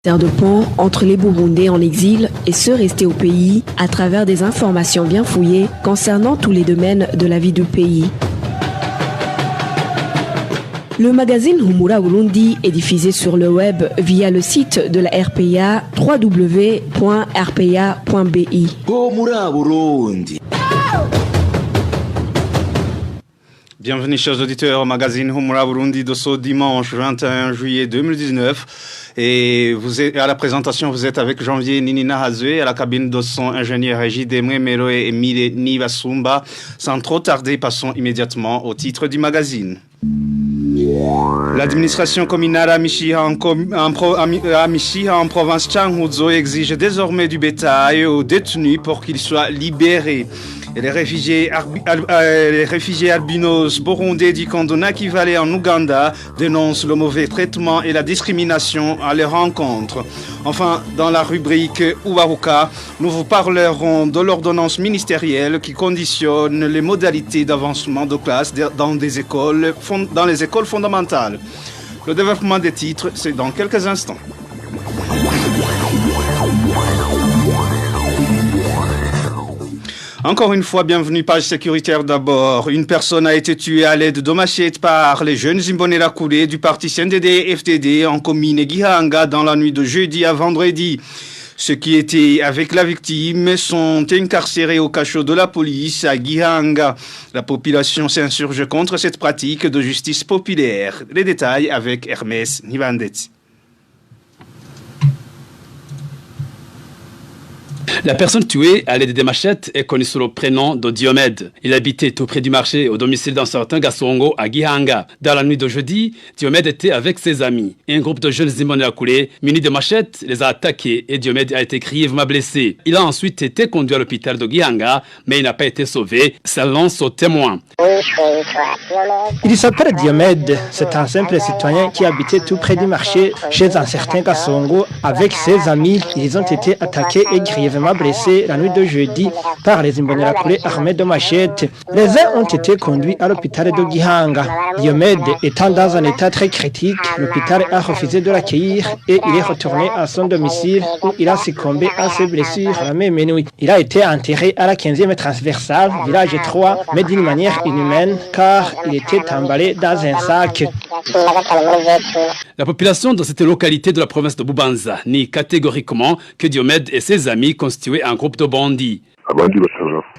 De pont entre les Burundais en exil et ceux restés au pays à travers des informations bien fouillées concernant tous les domaines de la vie du pays. Le magazine Humura Burundi est diffusé sur le web via le site de la RPA www.rpa.bi. Humura Burundi. Bienvenue chers auditeurs au magazine Humura Burundi de ce dimanche 21 juillet 2019. Et vous êtes à la présentation, vous êtes avec Janvier Ninina Hazue, à la cabine de son ingénieur régie Demre Mero et Emile Nivasumba. Sans trop tarder, passons immédiatement au titre du magazine. L'administration communale à Mishiha en province Changuzo exige désormais du bétail aux détenus pour qu'ils soient libérés. Et les réfugiés albinos burundais du Kondonaki Valley en Ouganda dénoncent le mauvais traitement et la discrimination à leur rencontre. Enfin, dans la rubrique Uwaruka, nous vous parlerons de l'ordonnance ministérielle qui conditionne les modalités d'avancement de classe dans les écoles fondamentales. Le développement des titres, c'est dans quelques instants. Encore une fois, bienvenue, page sécuritaire d'abord. Une personne a été tuée à l'aide de machettes par les jeunes Imbonerakure du parti CNDD-FDD en commune Gihanga dans la nuit de jeudi à vendredi. Ceux qui étaient avec la victime sont incarcérés au cachot de la police à Gihanga. La population s'insurge contre cette pratique de justice populaire. Les détails avec Hermès Nivandetsi. La personne tuée à l'aide des machettes est connue sous le prénom de Diomède. Il habitait tout près du marché au domicile d'un certain Gasongo à Gihanga. Dans la nuit de jeudi, Diomède était avec ses amis. Un groupe de jeunes Imbonerakure munis de machettes les a attaqués et Diomède a été grièvement blessé. Il a ensuite été conduit à l'hôpital de Gihanga, mais il n'a pas été sauvé, selon son témoin. Il s'appelle Diomède. C'est un simple citoyen qui habitait tout près du marché chez un certain Gasongo avec ses amis. Ils ont été attaqués et grièvement blessés la nuit de jeudi par les Imbonerakure armés de machettes. Les uns ont été conduits à l'hôpital de Gihanga. Diomède étant dans un état très critique, l'hôpital a refusé de l'accueillir et il est retourné à son domicile où il a succombé à ses blessures la même nuit. Il a été enterré à la 15e transversale, village 3, mais d'une manière inhumaine car il était emballé dans un sac. La population de cette localité de la province de Bubanza nie catégoriquement que Diomède et ses amis constituaient un groupe de bandits.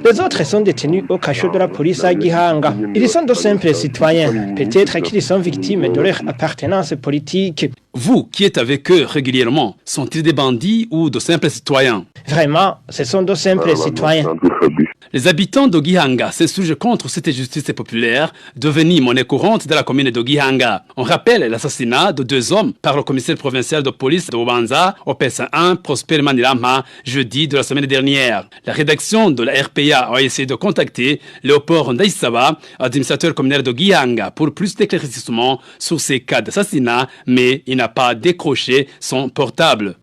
Les autres sont détenus au cachot de la police à Gihanga. Ils sont de simples citoyens. Peut-être qu'ils sont victimes de leur appartenance politique. Vous, qui êtes avec eux régulièrement, sont-ils des bandits ou de simples citoyens? Vraiment, ce sont de simples citoyens. Les habitants de Gihanga s'insurgent contre cette justice populaire devenue monnaie courante de la commune de Gihanga. On rappelle l'assassinat de 2 hommes par le commissaire provincial de police de Bubanza, au PS1, Prosper Manilama, jeudi de la semaine dernière. La rédaction de la RPA a essayé de contacter Léopold Ndaïsaba, administrateur communal de Gihanga, pour plus d'éclaircissements sur ces cas d'assassinat, mais il n'a pas décroché son portable.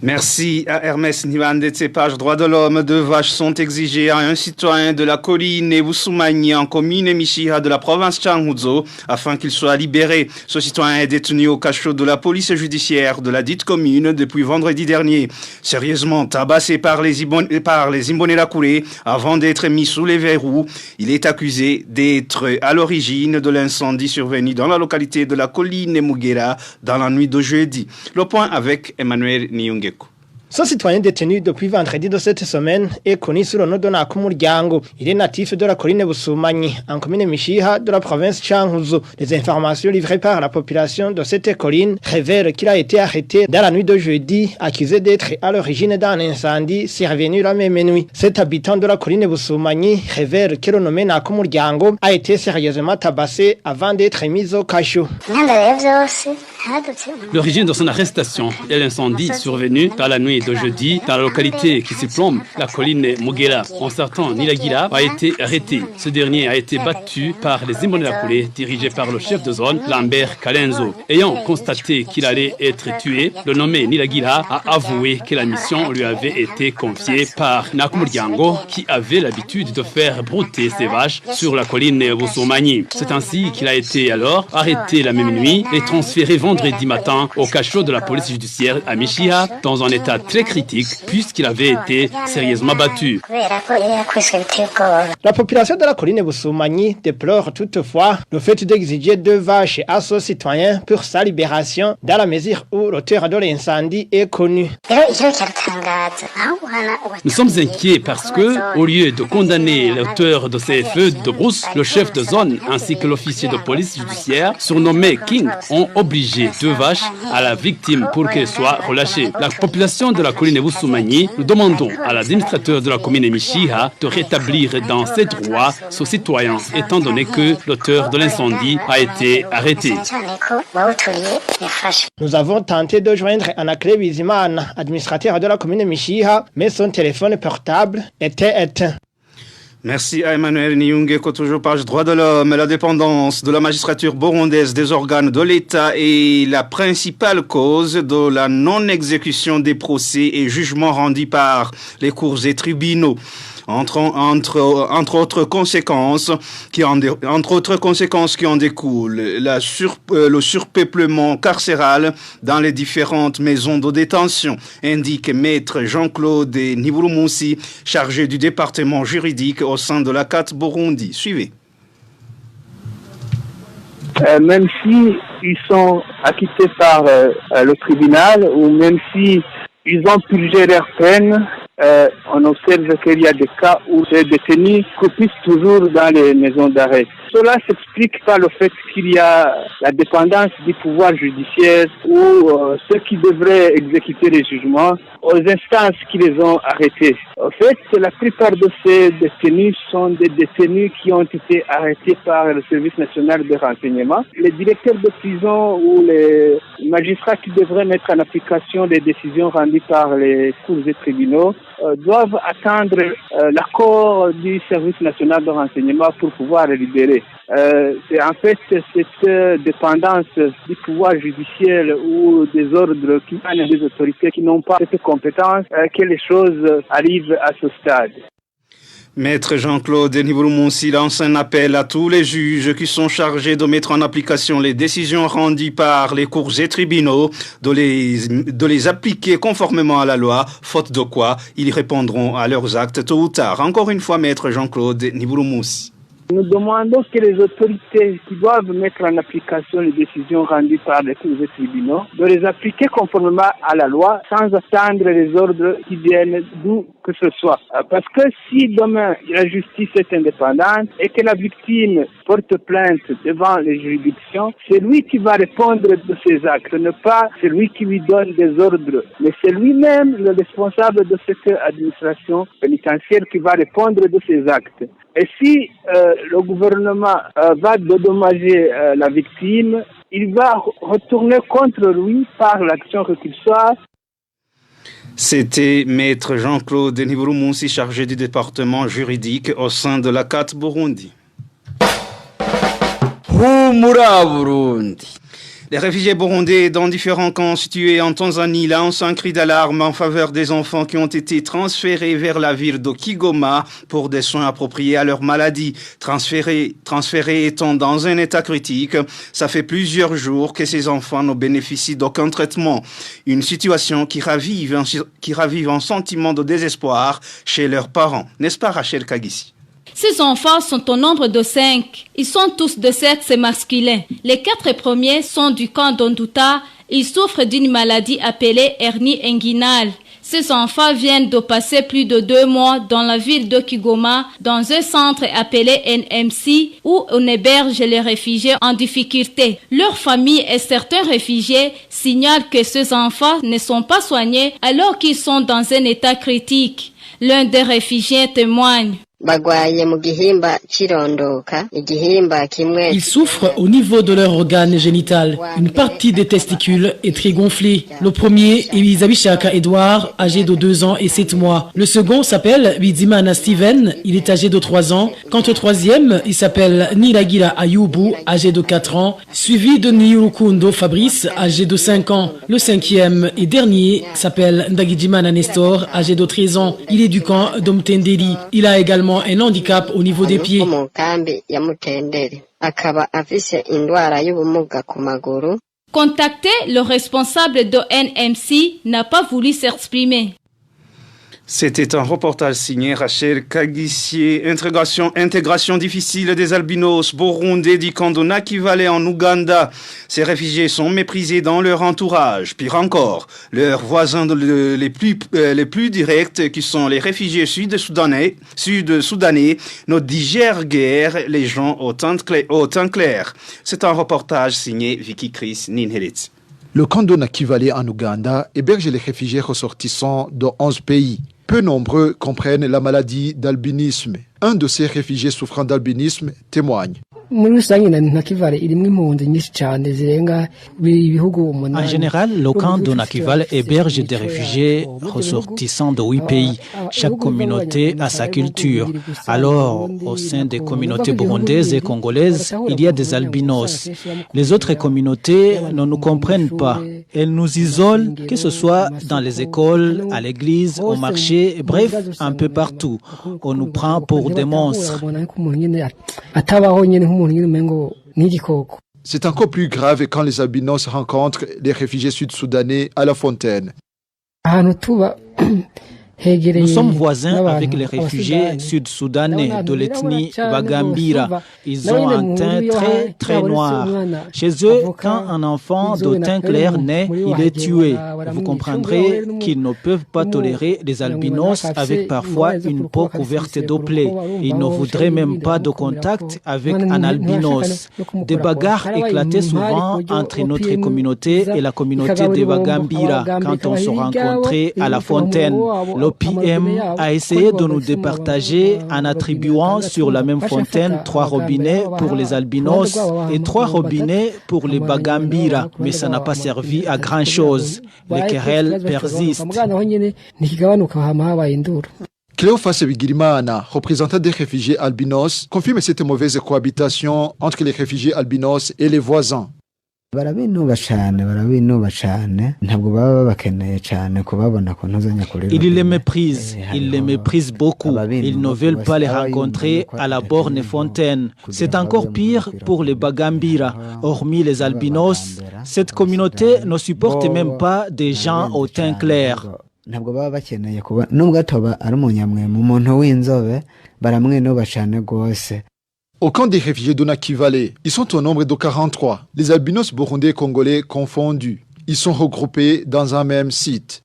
Merci à Hermès Nivandetsi. Pages droits de l'homme, 2 vaches sont exigées à un citoyen de la colline Ebusumani en commune Mishiha de la province Changuzo afin qu'il soit libéré. Ce citoyen est détenu au cachot de la police judiciaire de la dite commune depuis vendredi dernier. Sérieusement tabassé par les Imbonerakure avant d'être mis sous les verrous, il est accusé d'être à l'origine de l'incendie survenu dans la localité de la colline Mugera dans la nuit de jeudi. Le point avec Emmanuel Niunge. Ce citoyen détenu depuis vendredi de cette semaine est connu sous le nom de Nakumuryango. Il est natif de la colline Busumani, en commune Mishiha de la province Changuzo. Les informations livrées par la population de cette colline révèlent qu'il a été arrêté dans la nuit de jeudi, accusé d'être à l'origine d'un incendie survenu la même nuit. Cet habitant de la colline Busumani révèle que le nommé Nakumuryango a été sérieusement tabassé avant d'être mis au cachot. L'origine de son arrestation est l'incendie survenu dans la nuit de jeudi dans la localité qui surplombe la colline Mugera. Un certain Nilagila a été arrêté. Ce dernier a été battu par les Imbonerakure dirigés par le chef de zone Lambert Kalenzo. Ayant constaté qu'il allait être tué, le nommé Nilagila a avoué que la mission lui avait été confiée par Nakumuryango qui avait l'habitude de faire brouter ses vaches sur la colline Busumani. C'est ainsi qu'il a été alors arrêté la même nuit et transféré vendredi matin au cachot de la police judiciaire à Mishiha dans un état très critique puisqu'il avait été sérieusement battu. La population de la colline Busumani déplore toutefois le fait d'exiger 2 vaches à ce citoyen pour sa libération dans la mesure où l'auteur de l'incendie est connu. Nous sommes inquiets parce que, au lieu de condamner l'auteur de ces feux de brousse, le chef de zone ainsi que l'officier de police judiciaire, surnommé King, ont obligé 2 vaches à la victime pour qu'elle soit relâchée. La population de la colline Busumani, nous demandons à l'administrateur de la commune Mishiha de rétablir dans ses droits ce citoyen, étant donné que l'auteur de l'incendie a été arrêté. Nous avons tenté de joindre Anakle Bizimana, administrateur de la commune Mishiha, mais son téléphone portable était éteint. Merci à Emmanuel Niunge, toujours page droit de l'homme. La dépendance de la magistrature burundaise des organes de l'État est la principale cause de la non-exécution des procès et jugements rendus par les cours et tribunaux. Entre autres conséquences qui en découlent, le surpeuplement carcéral dans les différentes maisons de détention, indique maître Jean-Claude Nibouloumoussi, chargé du département juridique au sein de la CAT Burundi. Suivez. Même si ils sont acquittés par le tribunal ou même si ils ont purgé leur peine, on observe qu'il y a des cas où les détenus croupissent toujours dans les maisons d'arrêt. Cela s'explique par le fait qu'il y a la dépendance du pouvoir judiciaire ou ceux qui devraient exécuter les jugements aux instances qui les ont arrêtés. En fait, la plupart de ces détenus sont des détenus qui ont été arrêtés par le service national de renseignement. Les directeurs de prison ou les magistrats qui devraient mettre en application les décisions rendues par les cours et tribunaux doivent attendre l'accord du service national de renseignement pour pouvoir les libérer. C'est en fait cette dépendance du pouvoir judiciaire ou des ordres qui viennent des autorités qui n'ont pas cette compétence que les choses arrivent à ce stade. Maître Jean-Claude Nibouloumoussi lance un appel à tous les juges qui sont chargés de mettre en application les décisions rendues par les cours et tribunaux, de les appliquer conformément à la loi, faute de quoi ils répondront à leurs actes tôt ou tard. Encore une fois, Maître Jean-Claude Nibouloumoussi. Nous demandons que les autorités qui doivent mettre en application les décisions rendues par les cours et tribunaux, de les appliquer conformément à la loi sans attendre les ordres qui viennent d'où que ce soit. Parce que si demain la justice est indépendante et que la victime porte plainte devant les juridictions, c'est lui qui va répondre de ses actes, ne pas celui qui lui donne des ordres, mais c'est lui-même le responsable de cette administration pénitentiaire qui va répondre de ses actes. Et si le gouvernement va dédommager la victime, il va retourner contre lui par l'action réquisitoire. C'était Maître Jean-Claude Nibouloumoussi, chargé du département juridique au sein de la CAT Burundi. Les réfugiés burundais dans différents camps situés en Tanzanie lancent un cri d'alarme en faveur des enfants qui ont été transférés vers la ville de Kigoma pour des soins appropriés à leur maladie. Transférés étant dans un état critique, ça fait plusieurs jours que ces enfants ne bénéficient d'aucun traitement. Une situation qui ravive un sentiment de désespoir chez leurs parents. N'est-ce pas, Rachel Kagissi? Ces enfants sont au nombre de 5. Ils sont tous de sexe masculin. Les 4 premiers sont du camp d'Onduta. Ils souffrent d'une maladie appelée hernie inguinale. Ces enfants viennent de passer plus de 2 mois dans la ville de Kigoma, dans un centre appelé NMC, où on héberge les réfugiés en difficulté. Leur famille et certains réfugiés signalent que ces enfants ne sont pas soignés alors qu'ils sont dans un état critique. L'un des réfugiés témoigne. Ils souffrent au niveau de leur organe génital. Une partie des testicules est très gonflée. Le premier est Bizabishaka Edouard, âgé de 2 ans et 7 mois. Le second s'appelle Bizimana Steven, il est âgé de 3 ans. Quant au troisième, il s'appelle Niragira Ayubu, âgé de 4 ans, suivi de Niurukundo Fabrice, âgé de 5 ans. Le cinquième et dernier s'appelle Ndagijimana Nestor, âgé de 13 ans. Il est du camp d'Omtendeli. Il a également un handicap au niveau des pieds. Contacté, le responsable de NMC n'a pas voulu s'exprimer. C'était un reportage signé Rachel Kagissier. Intégration difficile des albinos burundais du camp de Nakivale en Ouganda. Ces réfugiés sont méprisés dans leur entourage. Pire encore, leurs voisins les plus directs, qui sont les réfugiés sud-soudanais, ne digèrent guère les gens au teint clair. C'est un reportage signé Vicky Chris Ninhelitz. Le camp de Nakivale en Ouganda héberge les réfugiés ressortissants de 11 pays. Peu nombreux comprennent la maladie d'albinisme. Un de ces réfugiés souffrant d'albinisme témoigne. En général, le camp de Nakivale héberge des réfugiés ressortissants de 8 pays. Chaque communauté a sa culture. Alors, au sein des communautés burundaises et congolaises, il y a des albinos. Les autres communautés ne nous comprennent pas. Elles nous isolent, que ce soit dans les écoles, à l'église, au marché, bref, un peu partout. On nous prend pour des monstres. C'est encore plus grave quand les albinos rencontrent les réfugiés sud-soudanais à la fontaine. Nous sommes voisins avec les réfugiés sud-soudanais de l'ethnie Bagambira. Ils ont un teint très très noir. Chez eux, quand un enfant de teint clair naît, il est tué. Vous comprendrez qu'ils ne peuvent pas tolérer les albinos avec parfois une peau couverte de plaies. Ils ne voudraient même pas de contact avec un albinos. Des bagarres éclataient souvent entre notre communauté et la communauté des Bagambira quand on se rencontrait à la fontaine. L'OPM a essayé de nous départager en attribuant sur la même fontaine 3 robinets pour les albinos et 3 robinets pour les Bagambira, mais ça n'a pas servi à grand chose. Les querelles persistent. Cléophas Bigirimana, représentant des réfugiés albinos, confirme cette mauvaise cohabitation entre les réfugiés albinos et les voisins. Ils les méprisent beaucoup. Ils ne veulent pas les rencontrer à la borne fontaine. C'est encore pire pour les Bagambira. Hormis les albinos, cette communauté ne supporte même pas des gens au teint clair. Au camp des réfugiés de Nakivale, ils sont au nombre de 43, les albinos burundais et congolais confondus. Ils sont regroupés dans un même site.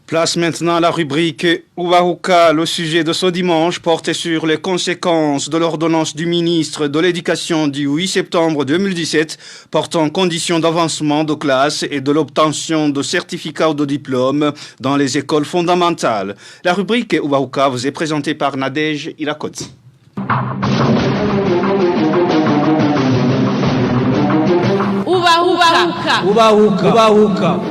Place maintenant à la rubrique Uwahuka. Le sujet de ce dimanche porte sur les conséquences de l'ordonnance du ministre de l'Éducation du 8 septembre 2017 portant conditions d'avancement de classe et de l'obtention de certificats ou de diplômes dans les écoles fondamentales. La rubrique Uwahuka vous est présentée par Nadège Irakot. Uwahuka.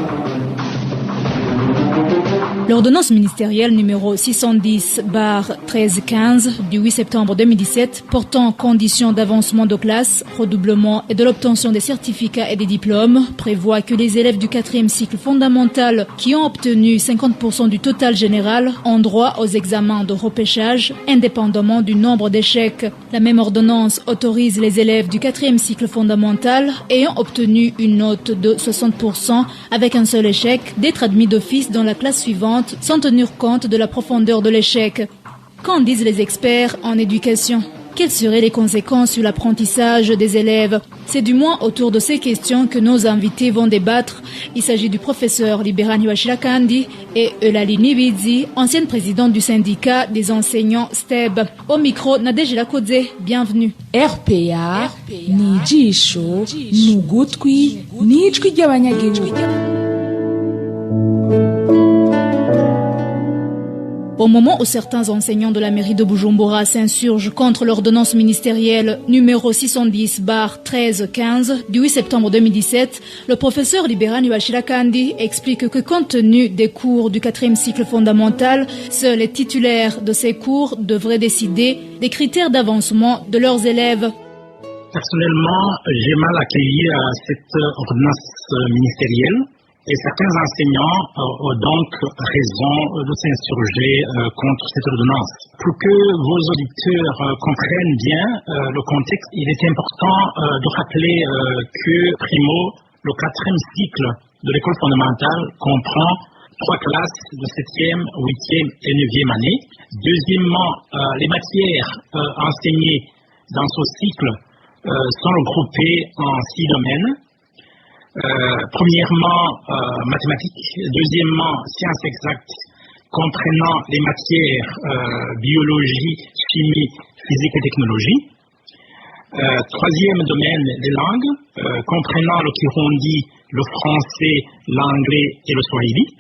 L'ordonnance ministérielle numéro 610/1315 du 8 septembre 2017 portant conditions d'avancement de classe, redoublement et de l'obtention des certificats et des diplômes prévoit que les élèves du 4e cycle fondamental qui ont obtenu 50% du total général ont droit aux examens de repêchage indépendamment du nombre d'échecs. La même ordonnance autorise les élèves du 4e cycle fondamental ayant obtenu une note de 60% avec un seul échec d'être admis d'office dans la classe suivante sans tenir compte de la profondeur de l'échec. Qu'en disent les experts en éducation ? Quelles seraient les conséquences sur l'apprentissage des élèves ? C'est du moins autour de ces questions que nos invités vont débattre. Il s'agit du professeur Liberani Washirakandi et Eulalie Nibizi, ancienne présidente du syndicat des enseignants STEB. Au micro, Nadège Lakodze, bienvenue. RPA, Nijisho, Nugutwi, Nijwi ry'abanyagihugu. Au moment où certains enseignants de la mairie de Bujumbura s'insurgent contre l'ordonnance ministérielle numéro 610/1315 du 8 septembre 2017, le professeur Libérani Bachirakandi explique que compte tenu des cours du 4e cycle fondamental, seuls les titulaires de ces cours devraient décider des critères d'avancement de leurs élèves. Personnellement, j'ai mal accueilli cette ordonnance ministérielle. Et certains enseignants ont donc raison de s'insurger contre cette ordonnance. Pour que vos auditeurs comprennent bien le contexte, il est important de rappeler que, primo, le 4e cycle de l'école fondamentale comprend 3 classes de 7e, 8e et 9e année. Deuxièmement, les matières enseignées dans ce cycle sont regroupées en 6 domaines. Premièrement, mathématiques, deuxièmement, sciences exactes, comprenant les matières biologie, chimie, physique et technologie. Troisième domaine, les langues, comprenant le kirundi, le français, l'anglais et le swahili.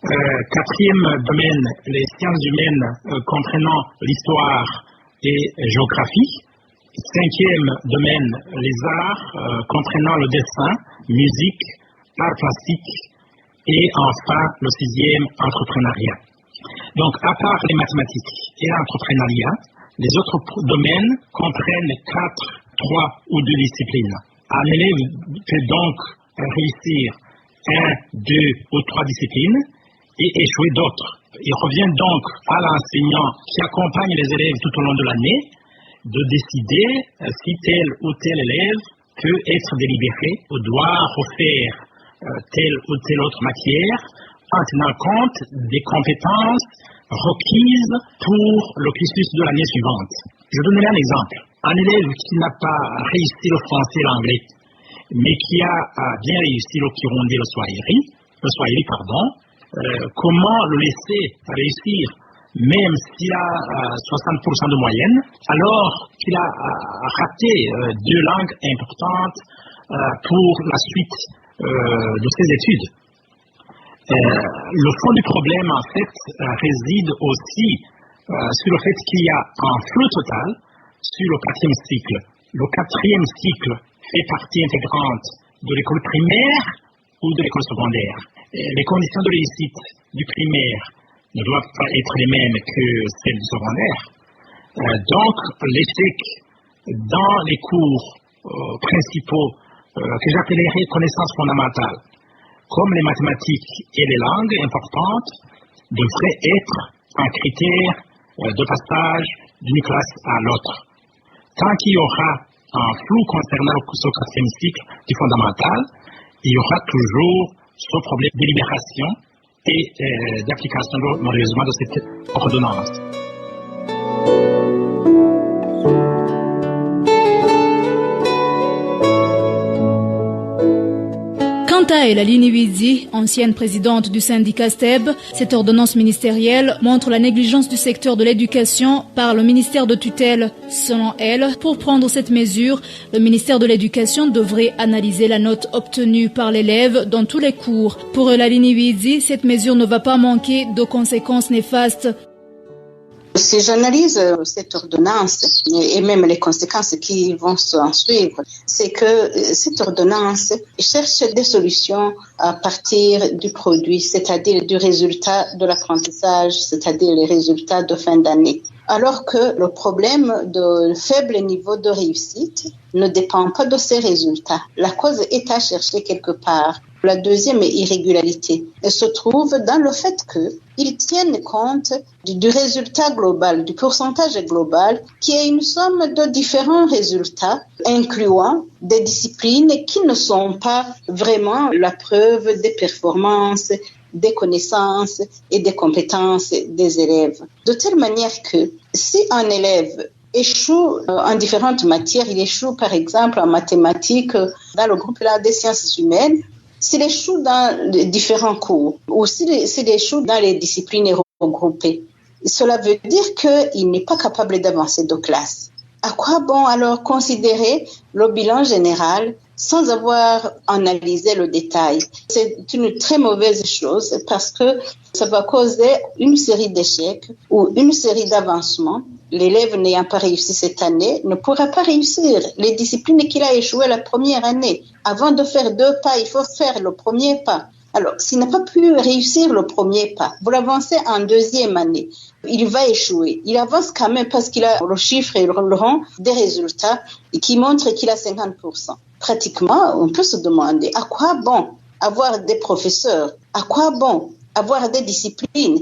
Quatrième domaine, les sciences humaines, comprenant l'histoire et géographie. Cinquième domaine, les arts, comprenant le dessin, musique, art plastique, et enfin le 6e, entrepreneuriat. Donc, à part les mathématiques et l'entrepreneuriat, les autres domaines comprennent 4, 3 ou 2 disciplines. Un élève peut donc réussir 1, 2 ou 3 disciplines et échouer d'autres. Il revient donc à l'enseignant qui accompagne les élèves tout au long de l'année de décider si tel ou tel élève peut être délibéré ou doit refaire telle ou telle autre matière en tenant compte des compétences requises pour le cursus de l'année suivante. Je donnerai un exemple. Un élève qui n'a pas réussi le français et l'anglais, mais qui a bien réussi le kirundi et le swahili, comment le laisser réussir même s'il a 60% de moyenne, alors qu'il a raté 2 langues importantes pour la suite de ses études. Le fond du problème, en fait, réside aussi sur le fait qu'il y a un flou total sur le 4e cycle. Le 4e cycle fait partie intégrante de l'école primaire ou de l'école secondaire. Les conditions de réussite du primaire ne doivent pas être les mêmes que celles du secondaire. Donc, l'échec dans les cours principaux que j'appellerais connaissances fondamentales, comme les mathématiques et les langues importantes, devrait être un critère de passage d'une classe à l'autre. Tant qu'il y aura un flou concernant ce 4e cycle du fondamental, il y aura toujours ce problème de libération et d'application malheureusement de cette ordonnance. Quant à elle, Aline Ibizi, ancienne présidente du syndicat STEB, cette ordonnance ministérielle montre la négligence du secteur de l'éducation par le ministère de tutelle. Selon elle, pour prendre cette mesure, le ministère de l'Éducation devrait analyser la note obtenue par l'élève dans tous les cours. Pour Aline Ibizi, cette mesure ne va pas manquer de conséquences néfastes. Si j'analyse cette ordonnance et même les conséquences qui vont s'en suivre, c'est que cette ordonnance cherche des solutions à partir du produit, c'est-à-dire du résultat de l'apprentissage, c'est-à-dire les résultats de fin d'année. Alors que le problème de faible niveau de réussite ne dépend pas de ces résultats. La cause est à chercher quelque part. La deuxième irrégularité se trouve dans le fait qu'ils tiennent compte du résultat global, du pourcentage global, qui est une somme de différents résultats, incluant des disciplines qui ne sont pas vraiment la preuve des performances, des connaissances et des compétences des élèves. De telle manière que si un élève échoue en différentes matières, il échoue par exemple en mathématiques dans le groupe des sciences humaines, s'il échoue dans les différents cours ou s'il échoue dans les disciplines regroupées, cela veut dire qu'il n'est pas capable d'avancer de classe. À quoi bon alors considérer le bilan général sans avoir analysé le détail? C'est une très mauvaise chose parce que ça va causer une série d'échecs ou une série d'avancements. L'élève n'ayant pas réussi cette année ne pourra pas réussir les disciplines qu'il a échoué la première année. Avant de faire 2 pas, il faut faire le premier pas. Alors, s'il n'a pas pu réussir le premier pas, vous l'avancez en 2e année, il va échouer. Il avance quand même parce qu'il a le chiffre et le rang des résultats qui montrent qu'il a 50%. Pratiquement, on peut se demander à quoi bon avoir des professeurs, à quoi bon avoir des disciplines.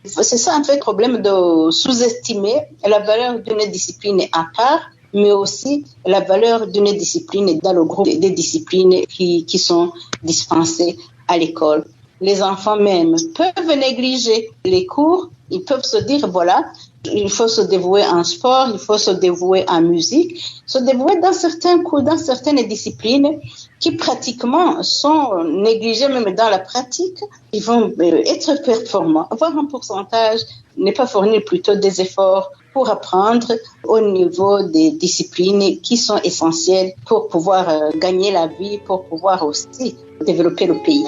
C'est ça en fait le problème de sous-estimer la valeur d'une discipline à part, mais aussi la valeur d'une discipline dans le groupe des disciplines qui sont dispensées à l'école. Les enfants même peuvent négliger les cours, ils peuvent se dire voilà, il faut se dévouer en sport, il faut se dévouer en musique, se dévouer dans certains cours, dans certaines disciplines qui pratiquement sont négligées même dans la pratique. Ils vont être performants, avoir un pourcentage, ne pas fournir plutôt des efforts pour apprendre au niveau des disciplines qui sont essentielles pour pouvoir gagner la vie, pour pouvoir aussi développer le pays.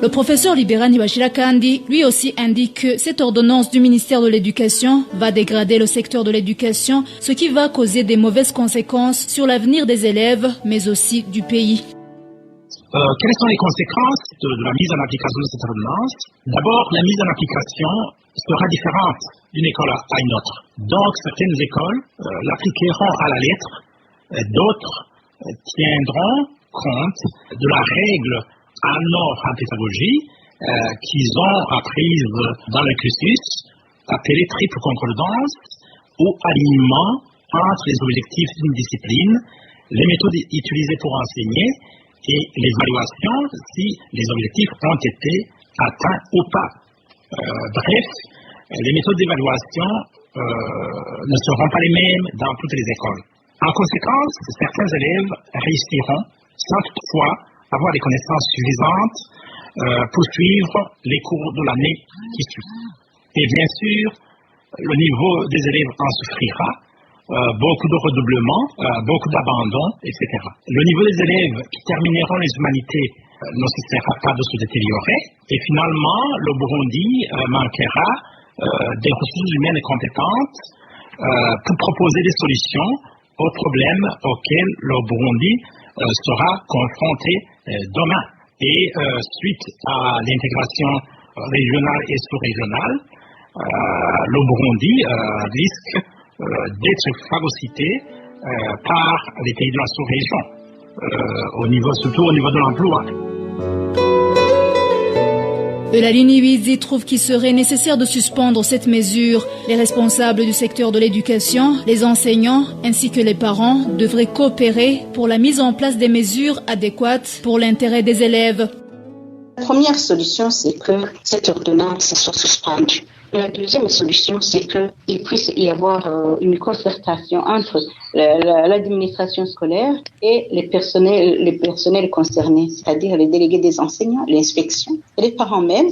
Le professeur Liberani Bashirakandi, lui aussi, indique que cette ordonnance du ministère de l'Éducation va dégrader le secteur de l'éducation, ce qui va causer des mauvaises conséquences sur l'avenir des élèves, mais aussi du pays. Quelles sont les conséquences de la mise en application de cette ordonnance? D'abord, la mise en application sera différente d'une école à une autre. Donc, certaines écoles l'appliqueront à la lettre, d'autres tiendront compte de la règle en pédagogie qu'ils ont apprise dans le cursus, appelée triple concordance ou alignement entre les objectifs d'une discipline, les méthodes utilisées pour enseigner et l'évaluation si les objectifs ont été atteints ou pas. Bref, les méthodes d'évaluation ne seront pas les mêmes dans toutes les écoles. En conséquence, certains élèves réussiront sans toutefois avoir des connaissances suffisantes pour suivre les cours de l'année qui suit. Et bien sûr, le niveau des élèves en souffrira, beaucoup de redoublements, beaucoup d'abandon, etc. Le niveau des élèves qui termineront les humanités ne cessera pas de se détériorer. Et finalement, le Burundi manquera des ressources humaines compétentes pour proposer des solutions aux problèmes auxquels le Burundi sera confronté demain. Et suite à l'intégration régionale et sous-régionale, le Burundi risque d'être phagocyté par les pays de la sous-région, surtout au niveau de l'emploi. Eulaline Wizi trouve qu'il serait nécessaire de suspendre cette mesure. Les responsables du secteur de l'éducation, les enseignants ainsi que les parents devraient coopérer pour la mise en place des mesures adéquates pour l'intérêt des élèves. La première solution, c'est que cette ordonnance soit suspendue. La deuxième solution, c'est qu'il puisse y avoir une concertation entre l'administration scolaire et les personnels concernés, c'est-à-dire les délégués des enseignants, l'inspection, et les parents même.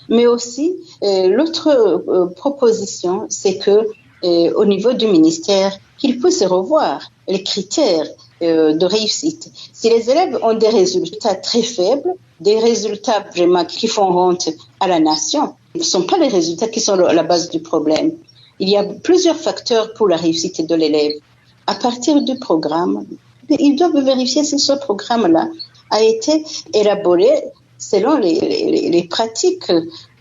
Mais aussi, l'autre proposition, c'est que au niveau du ministère, qu'il puisse revoir les critères de réussite. Si les élèves ont des résultats très faibles, des résultats vraiment qui font honte à la nation, ce ne sont pas les résultats qui sont à la base du problème. Il y a plusieurs facteurs pour la réussite de l'élève. À partir du programme, ils doivent vérifier si ce programme-là a été élaboré selon les pratiques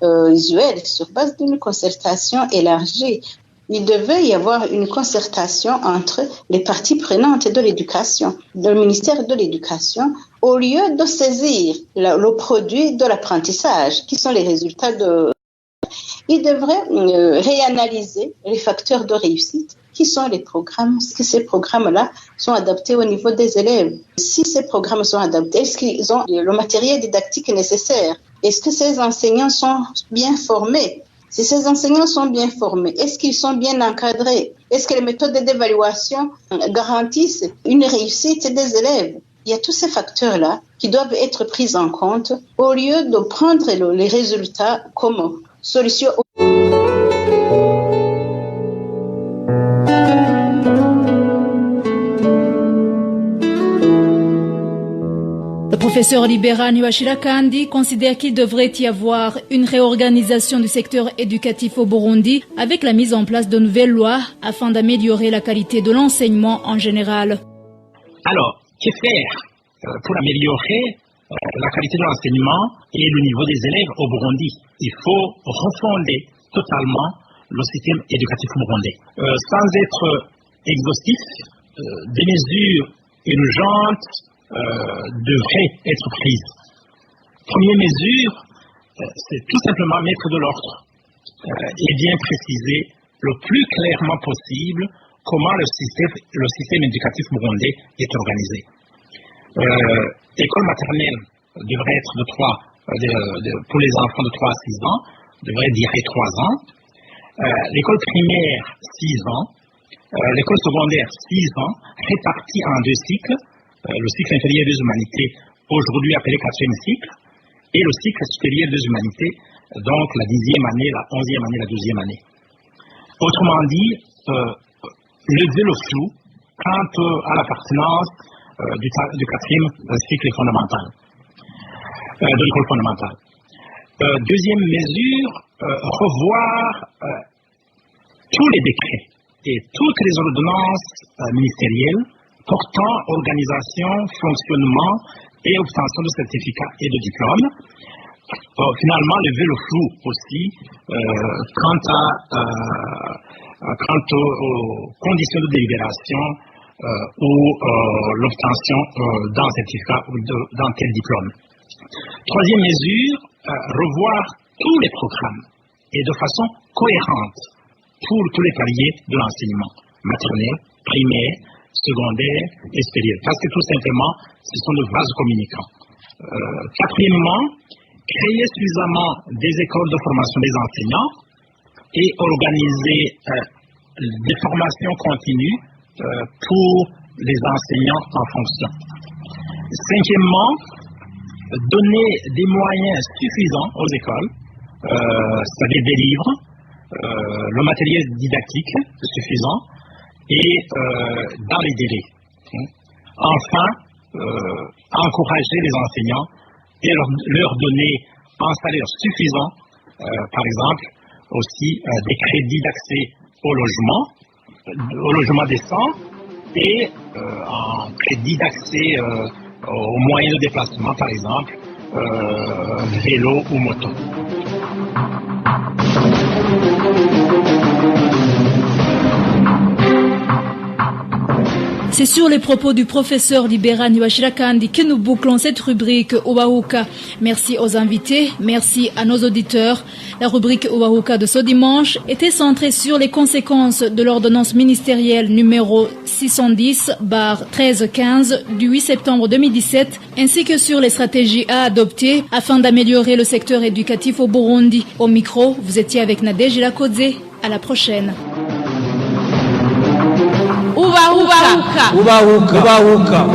usuelles sur base d'une concertation élargie. Il devait y avoir une concertation entre les parties prenantes de l'éducation, le ministère de l'Éducation, au lieu de saisir le produit de l'apprentissage, qui sont les résultats de... Il devrait réanalyser les facteurs de réussite, qui sont les programmes, est-ce que ces programmes-là sont adaptés au niveau des élèves? Si ces programmes sont adaptés, est-ce qu'ils ont le matériel didactique nécessaire? Est-ce que ces enseignants sont bien formés? Si ces enseignants sont bien formés, est-ce qu'ils sont bien encadrés? Est-ce que les méthodes d'évaluation garantissent une réussite des élèves? Il y a tous ces facteurs-là qui doivent être pris en compte au lieu de prendre les résultats comme solution. Le professeur Libera Niwashirakandi considère qu'il devrait y avoir une réorganisation du secteur éducatif au Burundi avec la mise en place de nouvelles lois afin d'améliorer la qualité de l'enseignement en général. Alors, que faire pour améliorer la qualité de l'enseignement et le niveau des élèves au Burundi? Il faut refonder totalement le système éducatif burundais. Sans être exhaustif, des mesures urgentes devraient être prises. Première mesure, c'est tout simplement mettre de l'ordre et bien préciser le plus clairement possible comment le système éducatif burundais est organisé. L'école maternelle devrait être pour les enfants de 3 à 6 ans, devrait durer 3 ans. L'école primaire, 6 ans. L'école secondaire, 6 ans, répartie en 2 cycles. Le cycle inférieur des humanités, aujourd'hui appelé 4e cycle, et le cycle supérieur des humanités, donc la 10e année, la 11e année, la 12e année. Autrement dit, lever le flou quant à l'appartenance du 4e cycle fondamental, de l'école fondamentale. Deuxième mesure, revoir tous les décrets et toutes les ordonnances ministérielles portant organisation, fonctionnement et obtention de certificats et de diplômes. Finalement, lever le flou aussi quant aux conditions de délibération ou l'obtention d'un certificat ou d'un tel diplôme. Troisième mesure, revoir tous les programmes et de façon cohérente pour tous les paliers de l'enseignement maternel, primaire, secondaire et supérieur. Parce que tout simplement, ce sont de vases communicants. Quatrièmement, créer suffisamment des écoles de formation des enseignants et organiser des formations continues pour les enseignants en fonction. Cinquièmement, donner des moyens suffisants aux écoles, c'est-à-dire des livres, le matériel didactique suffisant et dans les délais. Enfin, encourager les enseignants et leur donner un salaire suffisant, par exemple, aussi des crédits d'accès au logement décent et un crédit d'accès aux moyens de déplacement, par exemple, vélo ou moto. C'est sur les propos du professeur Libera Niwashirakandi que nous bouclons cette rubrique Uwahuka. Merci aux invités, merci à nos auditeurs. La rubrique Uwahuka de ce dimanche était centrée sur les conséquences de l'ordonnance ministérielle numéro 610/1315 du 8 septembre 2017, ainsi que sur les stratégies à adopter afin d'améliorer le secteur éducatif au Burundi. Au micro, vous étiez avec Nadège Ilakodze. À la prochaine. Uwahuka. Uwahuka. Uwahuka.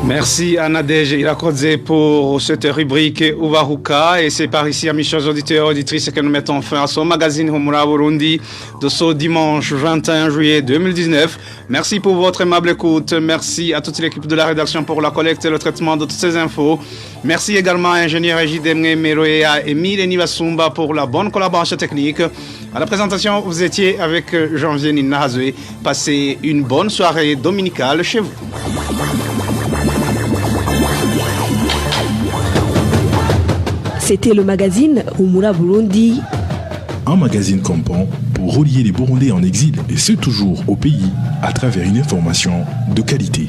Merci à Nadège Ilakodze pour cette rubrique Uwahuka. Et c'est par ici, amis chers auditeurs et auditrices, que nous mettons fin à ce magazine Humura Burundi de ce dimanche 21 juillet 2019. Merci pour votre aimable écoute. Merci à toute l'équipe de la rédaction pour la collecte et le traitement de toutes ces infos. Merci également à ingénieur Ejidemne Meroea et Emile Nivasumba pour la bonne collaboration technique. À la présentation, vous étiez avec Janvier Ninahazwe. Passez une bonne soirée dominicale chez vous. C'était le magazine Humura Burundi. Un magazine campant pour relier les Burundais en exil et ceux toujours au pays à travers une information de qualité.